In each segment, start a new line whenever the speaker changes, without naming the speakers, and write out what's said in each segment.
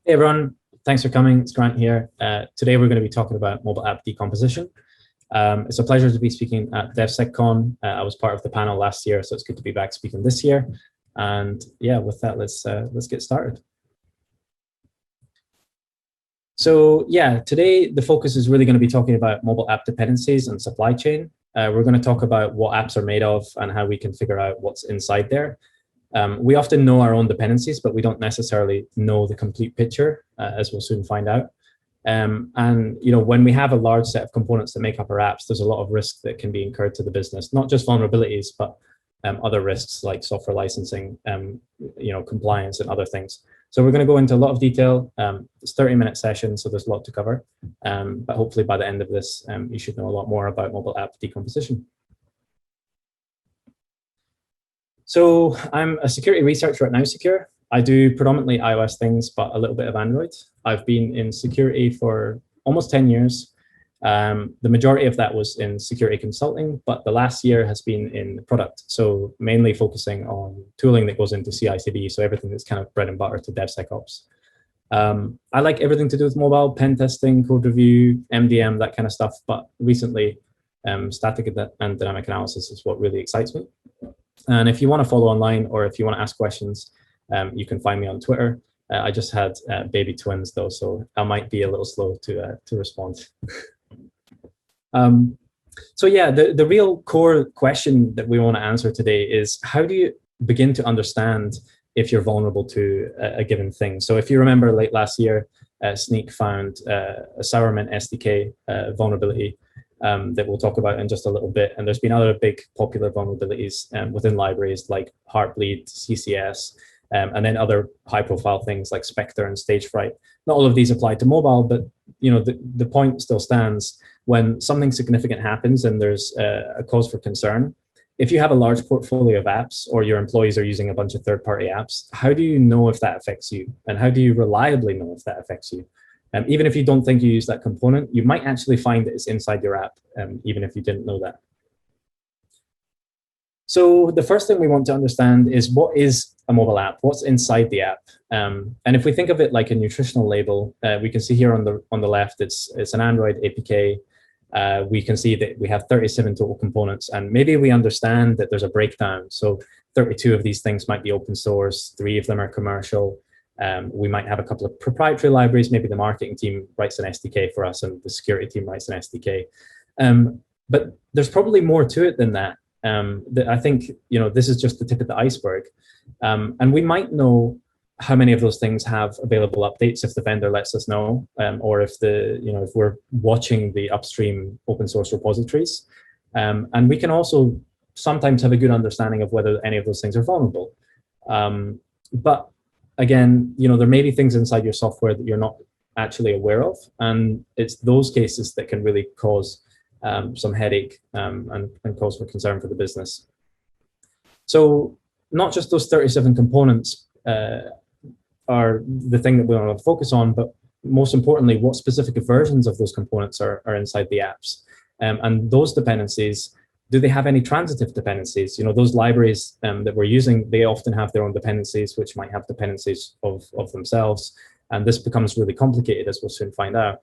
Hey everyone, thanks for coming. It's Grant here. Today we're going to be talking about mobile app decomposition. It's a pleasure to be speaking at DevSecCon. I was part of the panel last year, so it's good to be back speaking this year. And yeah, with that, let's get started. So yeah, today the focus is really going to be talking about mobile app dependencies and supply chain. We're going to talk about what apps are made of and how we can figure out what's inside there. We often know our own dependencies, but we don't necessarily know the complete picture, as we'll soon find out. And when we have a large set of components that make up our apps, there's a lot of risk that can be incurred to the business, not just vulnerabilities, but other risks like software licensing, compliance and other things. So we're going to go into a lot of detail. It's a 30-minute session, so there's a lot to cover. But hopefully by the end of this, you should know a lot more about mobile app decomposition. So I'm a security researcher at NowSecure. I do predominantly iOS things, but a little bit of Android. I've been in security for almost 10 years. The majority of that was in security consulting, but the last year has been in product. So mainly focusing on tooling that goes into CI/CD. So everything that's kind of bread and butter to DevSecOps. I like everything to do with mobile, pen testing, code review, MDM, that kind of stuff. But recently, static and dynamic analysis is what really excites me. And if you want to follow online or if you want to ask questions, you can find me on Twitter. I just had baby twins though, so I might be a little slow to respond. So yeah, the real core question that we want to answer today is how do you begin to understand if you're vulnerable to a given thing? So if you remember late last year, Snyk found a Sourmint SDK vulnerability that we'll talk about in just a little bit. And there's been other big popular vulnerabilities within libraries like Heartbleed, CCS, and then other high-profile things like Spectre and Stagefright. Not all of these apply to mobile, but the point still stands. When something significant happens and there's a cause for concern, if you have a large portfolio of apps or your employees are using a bunch of third-party apps, how do you know if that affects you? And how do you reliably know if that affects you? Even if you don't think you use that component, you might actually find that it's inside your app, even if you didn't know that. So the first thing we want to understand is what is a mobile app? What's inside the app? And if we think of it like a nutritional label, we can see here on the left, it's an Android APK. We can see that we have 37 total components, and maybe we understand that there's a breakdown. So 32 of these things might be open source, 3 of them are commercial. We might have a couple of proprietary libraries. Maybe the marketing team writes an SDK for us and the security team writes an SDK. But there's probably more to it than that. I think, this is just the tip of the iceberg. And we might know how many of those things have available updates if the vendor lets us know, or if if we're watching the upstream open source repositories. And we can also sometimes have a good understanding of whether any of those things are vulnerable. But again, there may be things inside your software that you're not actually aware of, and it's those cases that can really cause some headache and cause for concern for the business. So not just those 37 components are the thing that we want to focus on, but most importantly, what specific versions of those components are inside the apps. And those dependencies, do they have any transitive dependencies? Those libraries that we're using, they often have their own dependencies, which might have dependencies of themselves. And this becomes really complicated, as we'll soon find out.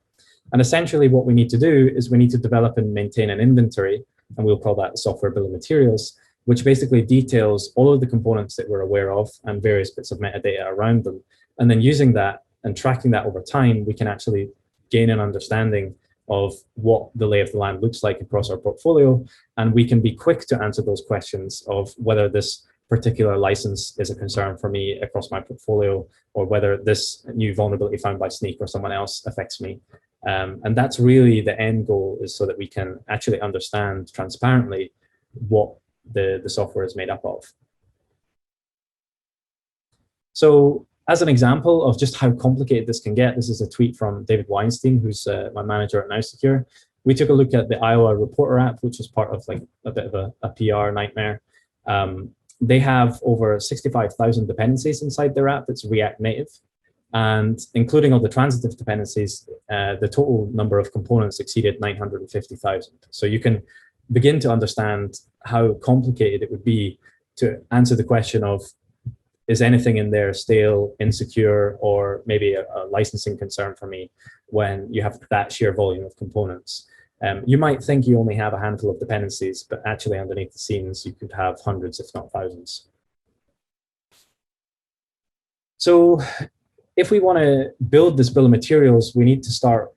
And essentially what we need to do is we need to develop and maintain an inventory, and we'll call that software bill of materials, which basically details all of the components that we're aware of and various bits of metadata around them. And then using that and tracking that over time, we can actually gain an understanding of what the lay of the land looks like across our portfolio. And we can be quick to answer those questions of whether this particular license is a concern for me across my portfolio, or whether this new vulnerability found by Snyk or someone else affects me. And that's really the end goal, is so that we can actually understand transparently what the software is made up of. So as an example of just how complicated this can get, this is a tweet from David Weinstein, who's my manager at NowSecure. We took a look at the Iowa Reporter app, which was part of like a bit of a PR nightmare. They have over 65,000 dependencies inside their app that's React Native. And including all the transitive dependencies, the total number of components exceeded 950,000. So you can begin to understand how complicated it would be to answer the question of is anything in there stale, insecure, or maybe a licensing concern for me when you have that sheer volume of components? You might think you only have a handful of dependencies, but actually underneath the scenes, you could have hundreds, if not thousands. So if we want to build this bill of materials, we need to start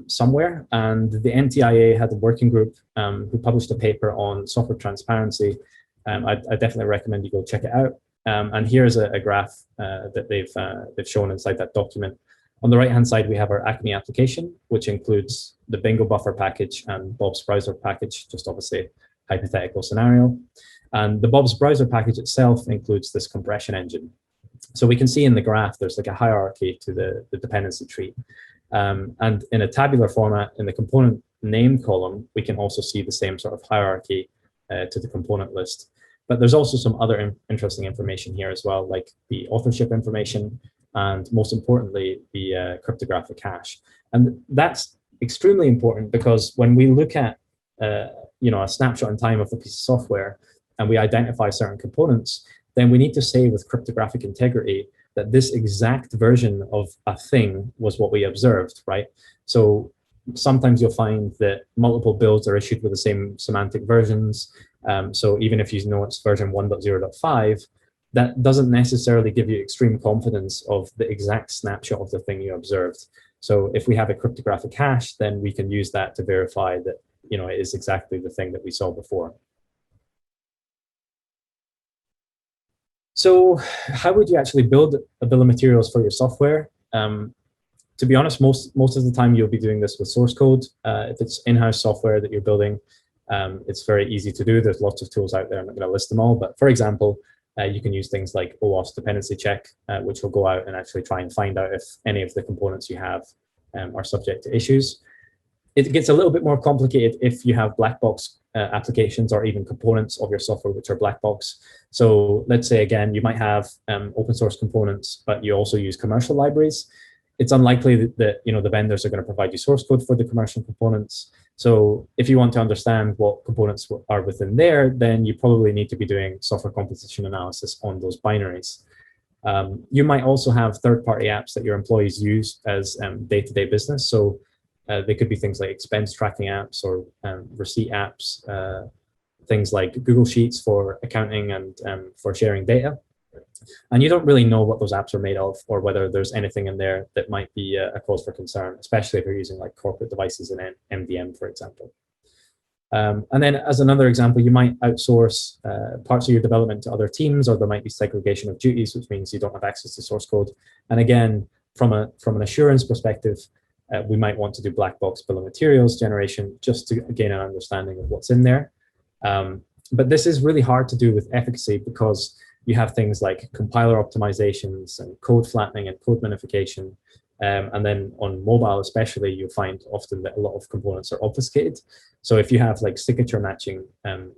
somewhere. And the NTIA had a working group who published a paper on software transparency. I definitely recommend you go check it out. And here's a graph that they've shown inside that document. On the right-hand side, we have our Acme application, which includes the bingo buffer package and Bob's browser package, just obviously hypothetical scenario. And the Bob's browser package itself includes this compression engine. So we can see in the graph, there's like a hierarchy to the dependency tree. And in a tabular format, in the component name column, we can also see the same sort of hierarchy to the component list. But there's also some other interesting information here as well, like the authorship information, and most importantly, the cryptographic hash. And that's extremely important because when we look at a snapshot in time of a piece of software and we identify certain components, then we need to say with cryptographic integrity that this exact version of a thing was what we observed, right? So sometimes you'll find that multiple builds are issued with the same semantic versions. So even if you know it's version 1.0.5, that doesn't necessarily give you extreme confidence of the exact snapshot of the thing you observed. So if we have a cryptographic hash, then we can use that to verify that it is exactly the thing that we saw before. So how would you actually build a bill of materials for your software? To be honest, most of the time you'll be doing this with source code. If it's in-house software that you're building, it's very easy to do. There's lots of tools out there. I'm not going to list them all, but for example, you can use things like OWASP dependency check, which will go out and actually try and find out if any of the components you have are subject to issues. It gets a little bit more complicated if you have black box applications or even components of your software which are black box. So let's say, again, you might have open source components, but you also use commercial libraries. It's unlikely that the vendors are going to provide you source code for the commercial components. So if you want to understand what components are within there, then you probably need to be doing software composition analysis on those binaries. You might also have third-party apps that your employees use as day-to-day business. So they could be things like expense tracking apps or receipt apps, things like Google Sheets for accounting and for sharing data. And you don't really know what those apps are made of or whether there's anything in there that might be a cause for concern, especially if you're using like corporate devices in MDM, for example. And then as another example, you might outsource parts of your development to other teams, or there might be segregation of duties, which means you don't have access to source code. And again, from an assurance perspective, we might want to do black box bill of materials generation just to gain an understanding of what's in there. But this is really hard to do with efficacy because you have things like compiler optimizations and code flattening and code minification. And then on mobile especially, you find often that a lot of components are obfuscated. So if you have like signature matching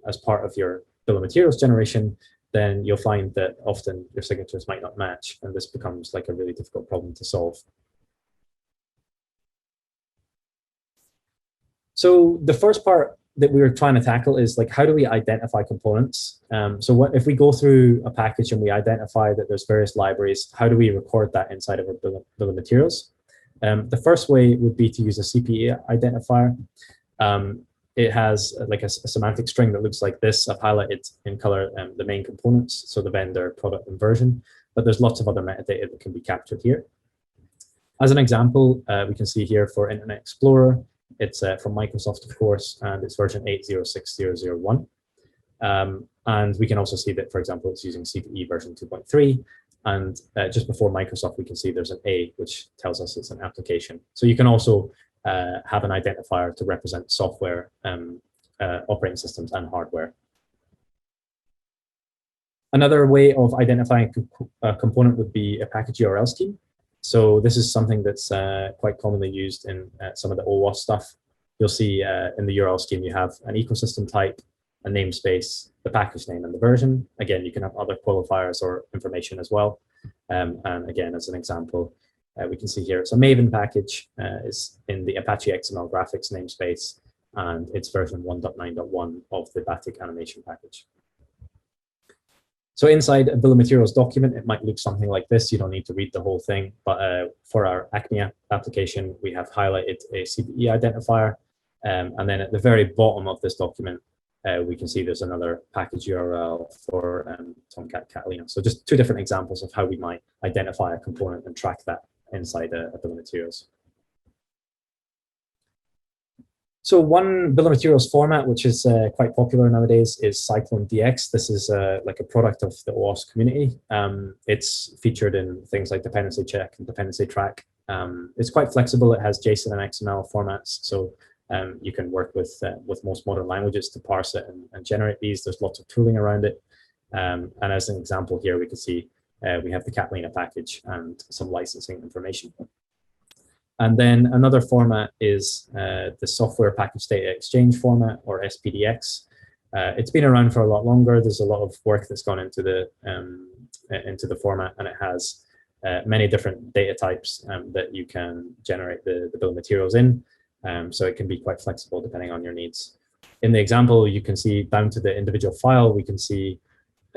as part of your bill of materials generation, then you'll find that often your signatures might not match. And this becomes like a really difficult problem to solve. So the first part that we were trying to tackle is like, how do we identify components? So what if we go through a package and we identify that there's various libraries, how do we record that inside of our bill of materials? The first way would be to use a CPE identifier. It has like a semantic string that looks like this. I've highlighted in color the main components, so the vendor, product, and version, but there's lots of other metadata that can be captured here. As an example, we can see here for Internet Explorer, it's from Microsoft, of course, and it's version 8.0.6.0.0.1. And we can also see that, for example, it's using CPE version 2.3. And just before Microsoft, we can see there's an A, which tells us it's an application. So you can also have an identifier to represent software, operating systems, and hardware. Another way of identifying a component would be a package URL scheme. So this is something that's quite commonly used in some of the OWASP stuff. You'll see in the URL scheme, you have an ecosystem type, a namespace, the package name, and the version. Again, you can have other qualifiers or information as well. And again, as an example, we can see here it's a Maven package. It's in the Apache XML graphics namespace, and it's version 1.9.1 of the Batik animation package. So inside a bill of materials document, it might look something like this. You don't need to read the whole thing, but for our Acme application, we have highlighted a CVE identifier. And then at the very bottom of this document, we can see there's another package URL for Tomcat Catalina. So just two different examples of how we might identify a component and track that inside a bill of materials. So one bill of materials format, which is quite popular nowadays, is Cyclone DX. This is like a product of the OWASP community. It's featured in things like dependency check and dependency track. It's quite flexible. It has JSON and XML formats, so you can work with most modern languages to parse it and generate these. There's lots of tooling around it. And as an example here, we can see we have the Catalina package and some licensing information. And then another format is the Software Package Data Exchange format, or SPDX. It's been around for a lot longer. There's a lot of work that's gone into the format, and it has many different data types that you can generate the bill of materials in. So it can be quite flexible depending on your needs. In the example, you can see down to the individual file, we can see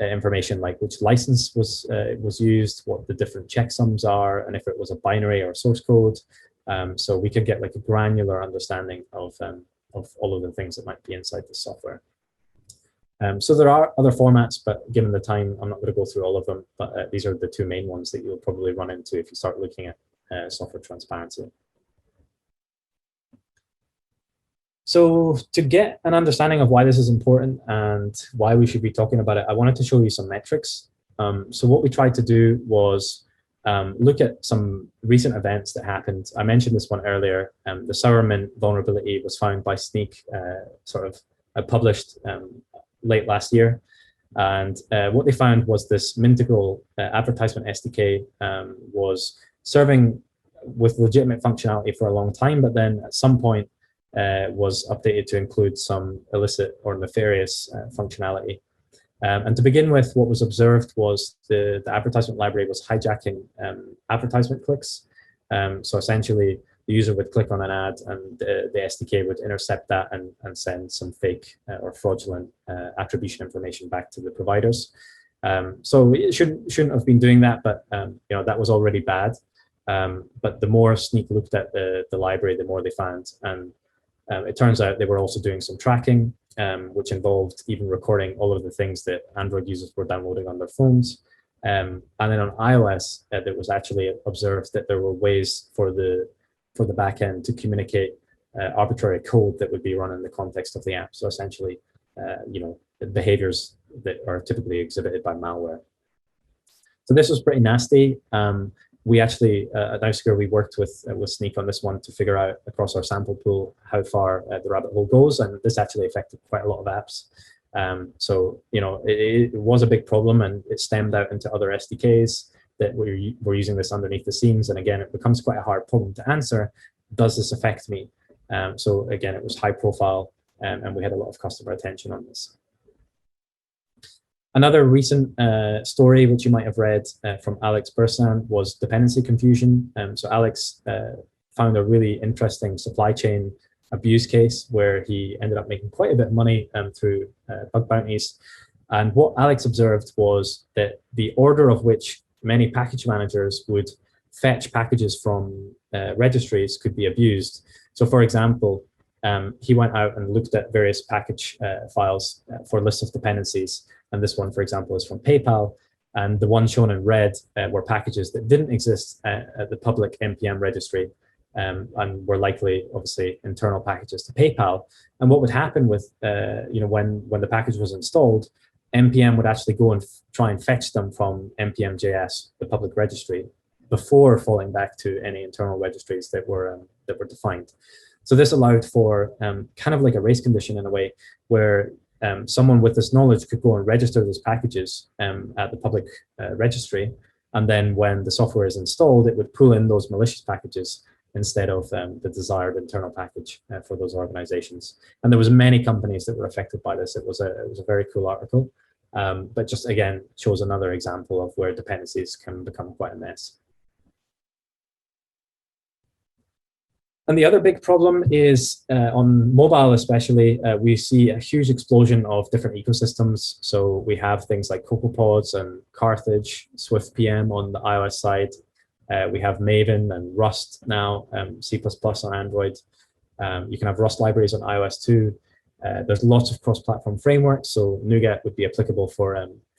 information like which license was used, what the different checksums are, and if it was a binary or source code. So we can get like a granular understanding of all of the things that might be inside the software. So there are other formats, but given the time, I'm not going to go through all of them, but these are the two main ones that you'll probably run into if you start looking at software transparency. So to get an understanding of why this is important and why we should be talking about it, I wanted to show you some metrics. So what we tried to do was look at some recent events that happened. I mentioned this one earlier. The Sourmint vulnerability was found by Sneak, published late last year. And what they found was this Mintical advertisement SDK was serving with legitimate functionality for a long time, but then at some point was updated to include some illicit or nefarious functionality. And to begin with, what was observed was the advertisement library was hijacking advertisement clicks. So essentially, the user would click on an ad and the SDK would intercept that and send some fake or fraudulent attribution information back to the providers. So it shouldn't have been doing that, but that was already bad. But the more Sneak looked at the library, the more they found. And it turns out they were also doing some tracking, which involved even recording all of the things that Android users were downloading on their phones. And then on iOS, it was actually observed that there were ways for the backend to communicate arbitrary code that would be run in the context of the app. So essentially, behaviors that are typically exhibited by malware. So this was pretty nasty. We actually, at NowSecure, we worked with Sneak on this one to figure out across our sample pool how far the rabbit hole goes, and this actually affected quite a lot of apps. So it was a big problem, and it stemmed out into other SDKs that were using this underneath the scenes. And again, it becomes quite a hard problem to answer. Does this affect me? So again, it was high profile, and we had a lot of customer attention on this. Another recent story, which you might have read from Alex Bursan, was dependency confusion. So Alex found a really interesting supply chain abuse case where he ended up making quite a bit of money through bug bounties. And what Alex observed was that the order of which many package managers would fetch packages from registries could be abused. So for example, he went out and looked at various package files for lists of dependencies. And this one, for example, is from PayPal. And the one shown in red were packages that didn't exist at the public NPM registry and were likely, obviously, internal packages to PayPal. And what would happen with, when the package was installed, NPM would actually go and try and fetch them from npm.js, the public registry, before falling back to any internal registries that were defined. So this allowed for kind of like a race condition in a way, where someone with this knowledge could go and register those packages at the public registry. And then when the software is installed, it would pull in those malicious packages instead of the desired internal package for those organizations. And there was many companies that were affected by this. It was a very cool article, but just again, shows another example of where dependencies can become quite a mess. And the other big problem is on mobile especially, we see a huge explosion of different ecosystems. So we have things like cocoapods and Carthage, Swift PM on the iOS side. We have Maven and Rust now, C++ on Android. You can have Rust libraries on iOS too. There's lots of cross-platform frameworks. So NuGet would be applicable for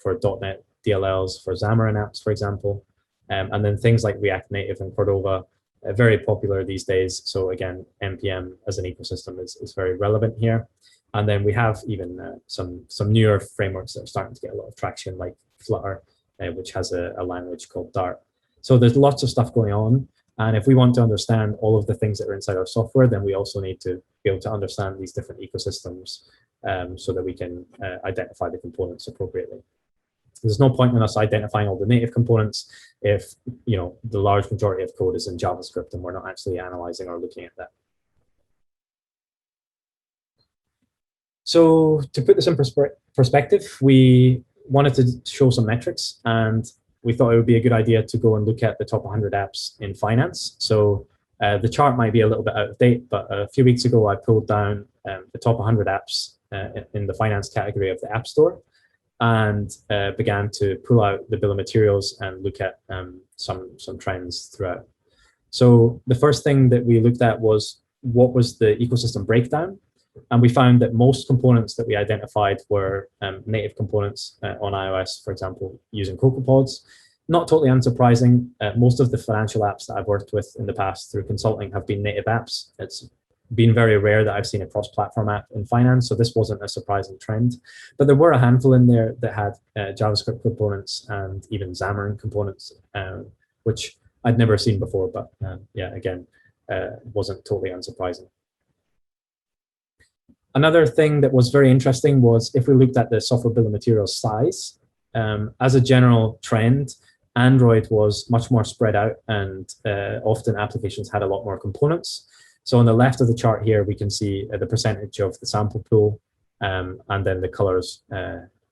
.NET DLLs, for Xamarin apps, for example. And then things like React Native and Cordova, very popular these days. So again, NPM as an ecosystem is very relevant here. And then we have even some newer frameworks that are starting to get a lot of traction, like Flutter, which has a language called Dart. So there's lots of stuff going on. And if we want to understand all of the things that are inside our software, then we also need to be able to understand these different ecosystems so that we can identify the components appropriately. There's no point in us identifying all the native components if the large majority of code is in JavaScript and we're not actually analyzing or looking at that. So to put this in perspective, we wanted to show some metrics, and we thought it would be a good idea to go and look at the top 100 apps in finance. So the chart might be a little bit out of date, but a few weeks ago I pulled down the top 100 apps in the finance category of the App Store, and began to pull out the bill of materials and look at some trends throughout. So the first thing that we looked at was what was the ecosystem breakdown, and we found that most components that we identified were native components on iOS, for example, using cocoapods. Not totally unsurprising. Most of the financial apps that I've worked with in the past through consulting have been native apps. It's been very rare that I've seen a cross-platform app in finance, so this wasn't a surprising trend. But there were a handful in there that had JavaScript components and even Xamarin components, which I'd never seen before, but yeah, again, wasn't totally unsurprising. Another thing that was very interesting was if we looked at the software bill of materials size, as a general trend, Android was much more spread out, and often applications had a lot more components. So on the left of the chart here, we can see the percentage of the sample pool, and then the colors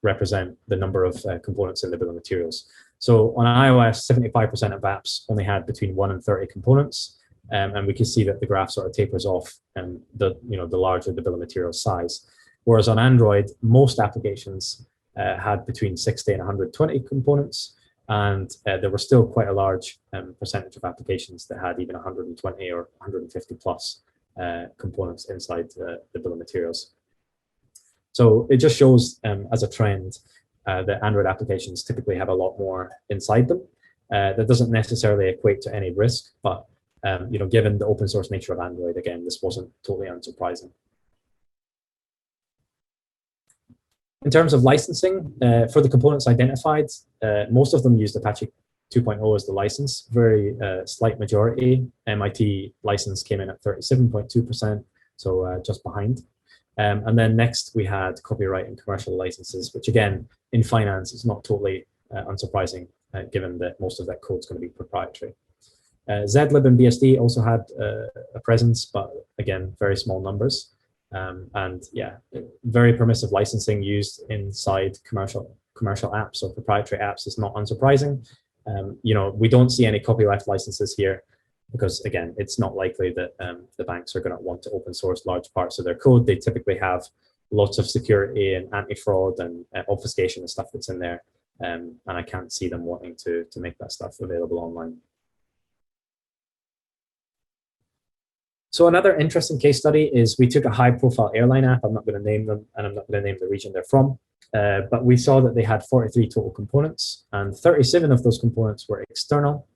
represent the number of components in the bill of materials. So on iOS, 75% of apps only had between 1 and 30 components, and we can see that the graph sort of tapers off, and the larger the bill of materials size. Whereas on Android, most applications had between 60 and 120 components, and there were still quite a large percentage of applications that had even 120 or 150 plus components inside the bill of materials. So it just shows as a trend that Android applications typically have a lot more inside them. That doesn't necessarily equate to any risk, but given the open source nature of Android, again, this wasn't totally unsurprising. In terms of licensing, for the components identified, most of them used Apache 2.0 as the license, very slight majority. MIT license came in at 37.2%, so just behind. And then next we had copyright and commercial licenses, which again, in finance is not totally unsurprising, given that most of that code is going to be proprietary. Zlib and BSD also had a presence, but again, very small numbers. And yeah, very permissive licensing used inside commercial apps or proprietary apps is not unsurprising. We don't see any copyleft licenses here because, again, it's not likely that the banks are going to want to open source large parts of their code. They typically have lots of security and anti-fraud and obfuscation and stuff that's in there, and I can't see them wanting to make that stuff available online. So another interesting case study is we took a high-profile airline app. I'm not going to name them, and I'm not going to name the region they're from. But we saw that they had 43 total components, and 37 of those components were external.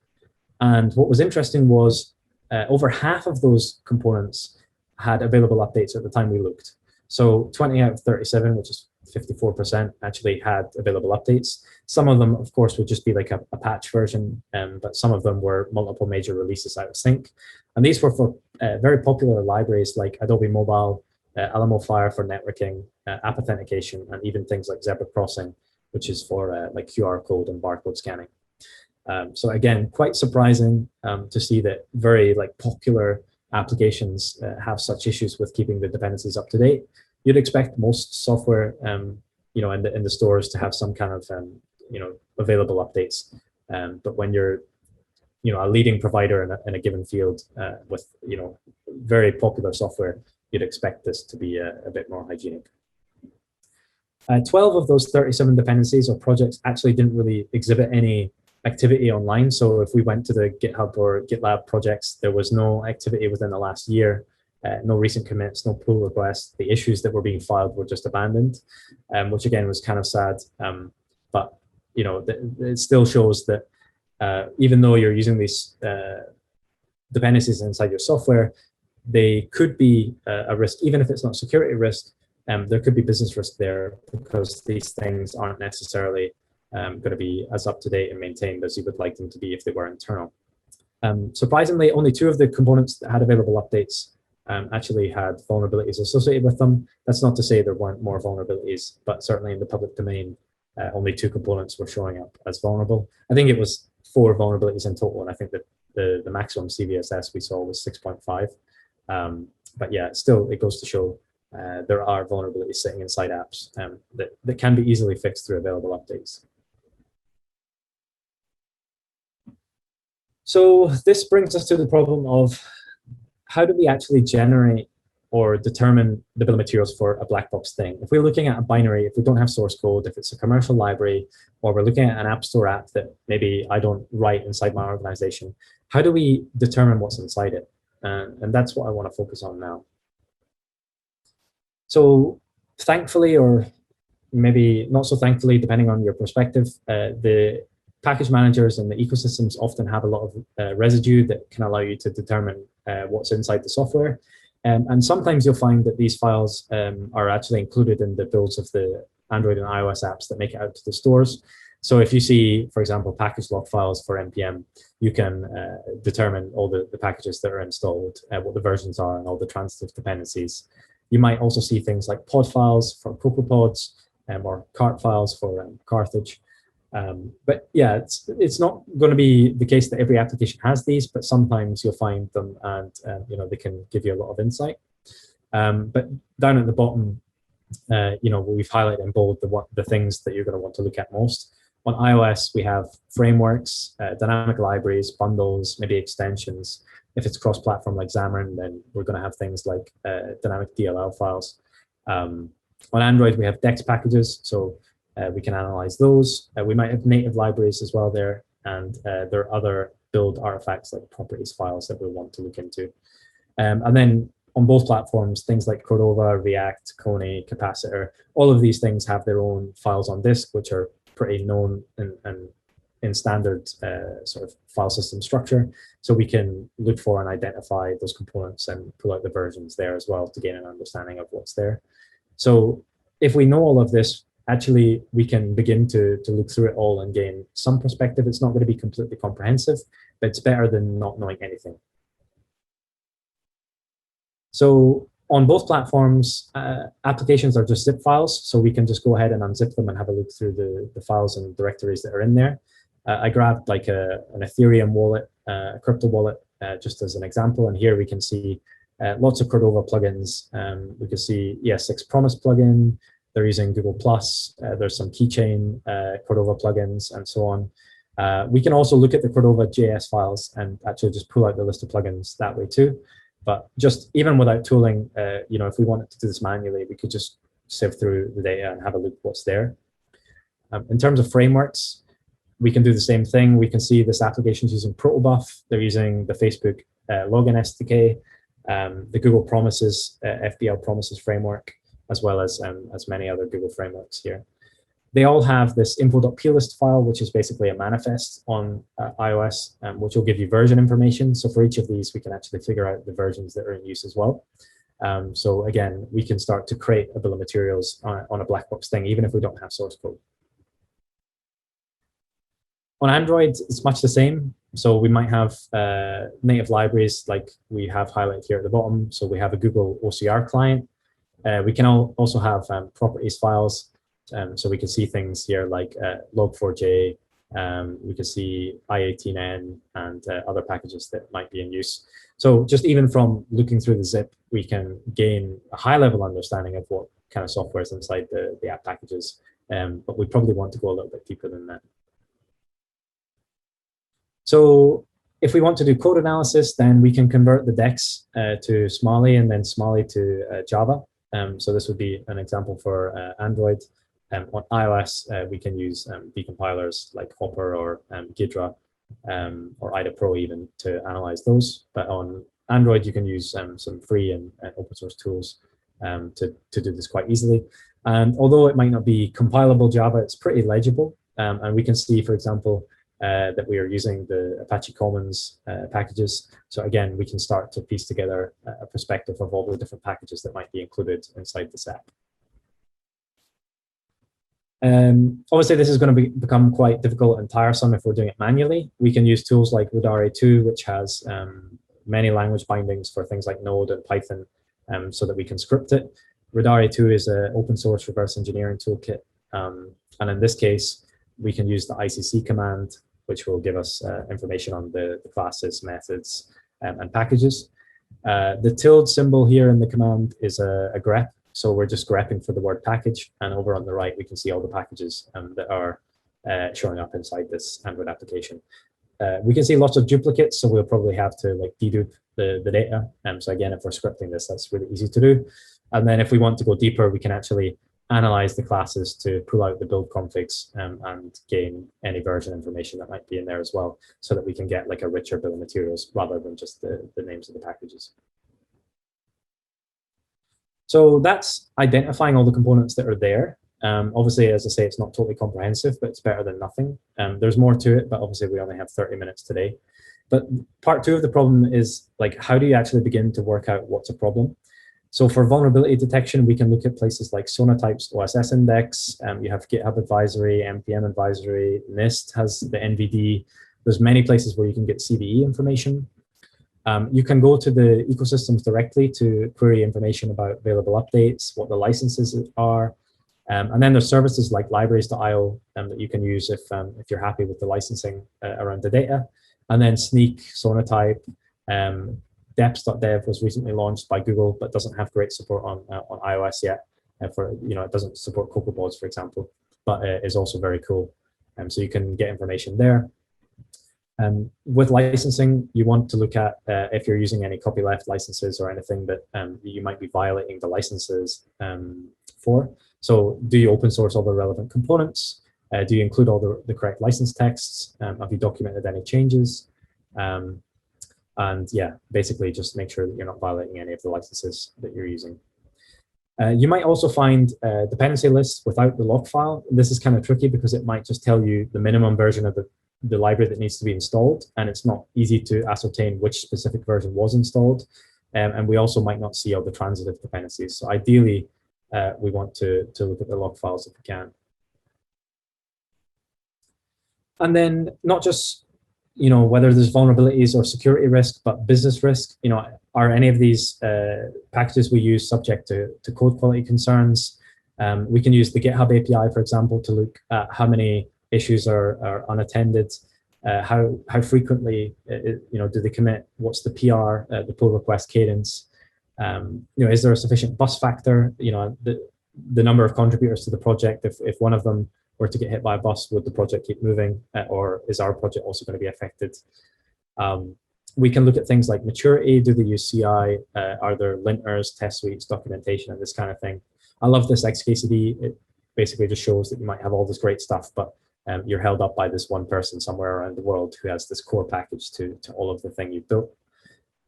And what was interesting was over half of those components had available updates at the time we looked. So 20 out of 37, which is 54%, actually had available updates. Some of them, of course, would just be like a patch version, but some of them were multiple major releases out of sync. And these were for very popular libraries like Adobe Mobile, Alamo Fire for networking, app authentication, and even things like Zebra Crossing, which is for like QR code and barcode scanning. So again, quite surprising to see that very popular applications have such issues with keeping the dependencies up to date. You'd expect most software, in the stores to have some kind of, available updates. But when you're a leading provider in a given field with very popular software, you'd expect this to be a bit more hygienic. 12 of those 37 dependencies or projects actually didn't really exhibit any activity online. So if we went to the GitHub or GitLab projects, there was no activity within the last year, no recent commits, no pull requests. The issues that were being filed were just abandoned, which again was kind of sad. But it still shows that even though you're using these dependencies inside your software, they could be a risk, even if it's not security risk. There could be business risk there because these things aren't necessarily going to be as up to date and maintained as you would like them to be if they were internal. Surprisingly, only 2 of the components that had available updates actually had vulnerabilities associated with them. That's not to say there weren't more vulnerabilities, but certainly in the public domain, only 2 components were showing up as vulnerable. I think it was 4 vulnerabilities in total, and I think that the maximum CVSS we saw was 6.5. But yeah, still, it goes to show there are vulnerabilities sitting inside apps that can be easily fixed through available updates. So this brings us to the problem of how do we actually generate or determine the bill of materials for a black box thing? If we're looking at a binary, if we don't have source code, if it's a commercial library, or we're looking at an app store app that maybe I don't write inside my organization, how do we determine what's inside it? And that's what I want to focus on now. So thankfully, or maybe not so thankfully, depending on your perspective, the package managers and the ecosystems often have a lot of residue that can allow you to determine what's inside the software. And sometimes you'll find that these files are actually included in the builds of the Android and iOS apps that make it out to the stores. So if you see, for example, package log files for NPM, you can determine all the packages that are installed, what the versions are, and all the transitive dependencies. You might also see things like pod files for cocoapods or cart files for Carthage. But yeah, it's not going to be the case that every application has these, but sometimes you'll find them and they can give you a lot of insight. But down at the bottom, we've highlighted in bold the things that you're going to want to look at most. On iOS, we have frameworks, dynamic libraries, bundles, maybe extensions. If it's cross-platform like Xamarin, then we're going to have things like dynamic DLL files. On Android, we have DEX packages, so we can analyze those. We might have native libraries as well there, and there are other build artifacts like properties files that we want to look into. And then on both platforms, things like Cordova, React, Kone, Capacitor, all of these things have their own files on disk, which are pretty known and in standard sort of file system structure. So we can look for and identify those components and pull out the versions there as well to gain an understanding of what's there. So if we know all of this, actually, we can begin to look through it all and gain some perspective. It's not going to be completely comprehensive, but it's better than not knowing anything. So on both platforms, applications are just zip files, so we can just go ahead and unzip them and have a look through the files and directories that are in there. I grabbed like an Ethereum wallet, a crypto wallet, just as an example, and here we can see lots of Cordova plugins. We can see ES6 Promise plugin. They're using Google+. There's some keychain Cordova plugins and so on. We can also look at the Cordova JS files and actually just pull out the list of plugins that way too. But just even without tooling, if we wanted to do this manually, we could just sift through the data and have a look what's there. In terms of frameworks, we can do the same thing. We can see this application is using Protobuf. They're using the Facebook login SDK, the Google Promises, FBL Promises framework, as well as many other Google frameworks here. They all have this info.plist file, which is basically a manifest on iOS, which will give you version information. So for each of these, we can actually figure out the versions that are in use as well. So again, we can start to create a bill of materials on a black box thing, even if we don't have source code. On Android, it's much the same. So we might have native libraries like we have highlighted here at the bottom. So we have a Google OCR client. We can also have properties files. So we can see things here like log4j, we can see i18n and other packages that might be in use. So just even from looking through the zip, we can gain a high level understanding of what kind of software is inside the app packages. But we probably want to go a little bit deeper than that. So If we want to do code analysis, then we can convert the DEX to Smalley and then Smalley to Java. So this would be an example for Android. On iOS, we can use decompilers like Hopper or Ghidra or IDA Pro even to analyze those. But on Android, you can use some free and open source tools to do this quite easily. And although it might not be compilable Java, it's pretty legible. And we can see, for example, that we are using the Apache Commons packages. So again, we can start to piece together a perspective of all the different packages that might be included inside this app. Obviously, this is going to become quite difficult and tiresome if we're doing it manually. We can use tools like Rodare2, which has many language bindings for things like Node and Python, so that we can script it. Rodare2 is an open source reverse engineering toolkit. And in this case, we can use the ICC command, which will give us information on the classes, methods, and packages. The tilde symbol here in the command is a grep. So we're just grepping for the word package. And over on the right, we can see all the packages that are showing up inside this Android application. We can see lots of duplicates, so we'll probably have to like dedupe the data. So again, if we're scripting this, that's really easy to do. And then if we want to go deeper, we can actually analyze the classes to pull out the build configs and gain any version information that might be in there as well, so that we can get like a richer bill of materials rather than just the names of the packages. So that's identifying all the components that are there. Obviously, as I say, it's not totally comprehensive, but it's better than nothing. There's more to it, but obviously we only have 30 minutes today. But part two of the problem is like, how do you actually begin to work out what's a problem? So for vulnerability detection, we can look at places like Sonatype's OSS index. You have GitHub advisory, NPM advisory, NIST has the NVD. There's many places where you can get CVE information. You can go to the ecosystems directly to query information about available updates, what the licenses are. And then there's services like libraries.io that you can use if you're happy with the licensing around the data. And then Sneak, Sonatype, Deps.dev was recently launched by Google, but doesn't have great support on iOS yet. It doesn't support cocoapods, for example, but is also very cool. So you can get information there. With licensing, you want to look at if you're using any copyleft licenses or anything that you might be violating the licenses for. So do you open source all the relevant components? Do you include all the correct license texts? Have you documented any changes? And yeah, basically just make sure that you're not violating any of the licenses that you're using. You might also find dependency lists without the log file. This is kind of tricky because it might just tell you the minimum version of the library that needs to be installed, and it's not easy to ascertain which specific version was installed. And we also might not see all the transitive dependencies. So ideally, we want to look at the log files if we can. And then not just whether there's vulnerabilities or security risk, but business risk. Are any of these packages we use subject to code quality concerns? We can use the GitHub API, for example, to look at how many issues are unattended, how frequently do they commit, what's the PR, the pull request cadence, is there a sufficient bus factor, the number of contributors to the project. If one of them were to get hit by a bus, would the project keep moving, or is our project also going to be affected? We can look at things like maturity. Do they use CI? Are there linters, test suites, documentation, and this kind of thing? I love this XKCD. It basically just shows that you might have all this great stuff, but you're held up by this one person somewhere around the world who has this core package to all of the thing you've built.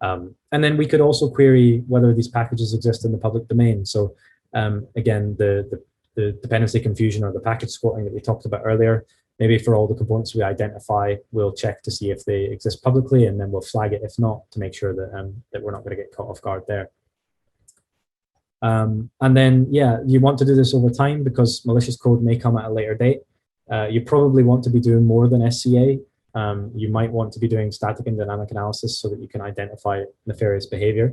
And then we could also query whether these packages exist in the public domain. So again, the dependency confusion or the package squatting that we talked about earlier, maybe for all the components we identify, we'll check to see if they exist publicly, and then we'll flag it if not, to make sure that we're not going to get caught off guard there. And then, yeah, you want to do this over time because malicious code may come at a later date. You probably want to be doing more than SCA. You might want to be doing static and dynamic analysis so that you can identify nefarious behavior.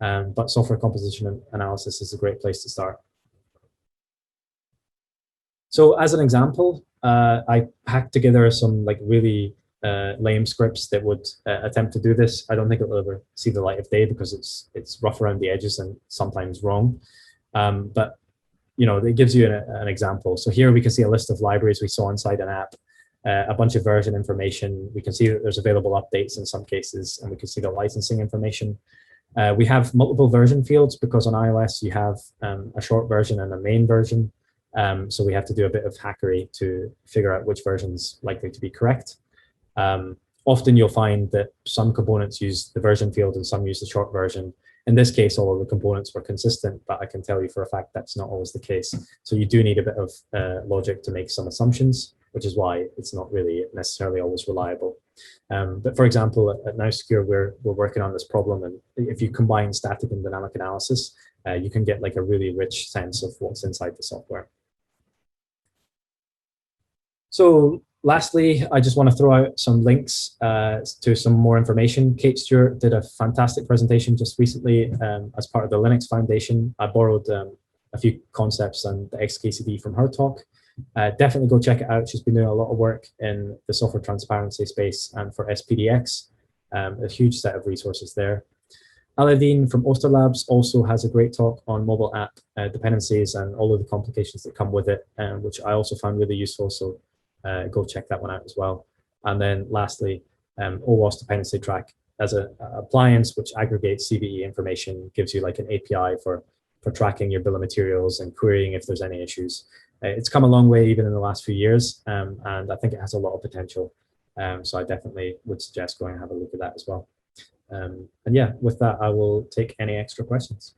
But software composition analysis is a great place to start. So as an example, I hacked together some really lame scripts that would attempt to do this. I don't think it will ever see the light of day because it's rough around the edges and sometimes wrong. But it gives you an example. So here we can see a list of libraries we saw inside an app. a bunch of version information. We can see that there's available updates in some cases, and we can see the licensing information. We have multiple version fields because on iOS you have a short version and a main version. So we have to do a bit of hackery to figure out which version's likely to be correct. Often you'll find that some components use the version field and some use the short version. In this case, all of the components were consistent, but I can tell you for a fact that's not always the case. So you do need a bit of logic to make some assumptions, which is why it's not really necessarily always reliable. But for example, at NowSecure, we're working on this problem, and if you combine static and dynamic analysis, you can get like a really rich sense of what's inside the software. So lastly, I just want to throw out some links to some more information. Kate Stewart did a fantastic presentation just recently as part of the Linux Foundation. I borrowed a few concepts and the XKCD from her talk. Definitely go check it out. She's been doing a lot of work in the software transparency space and for SPDX, a huge set of resources there. Aladdin from Osterlabs also has a great talk on mobile app dependencies and all of the complications that come with it, which I also found really useful. So go check that one out as well. And then lastly, OWASP dependency track as an appliance which aggregates CVE information, gives you like an API for tracking your bill of materials and querying if there's any issues. It's come a long way even in the last few years, and I think it has a lot of potential. So I definitely would suggest going and have a look at that as well. And yeah, with that, I will take any extra questions.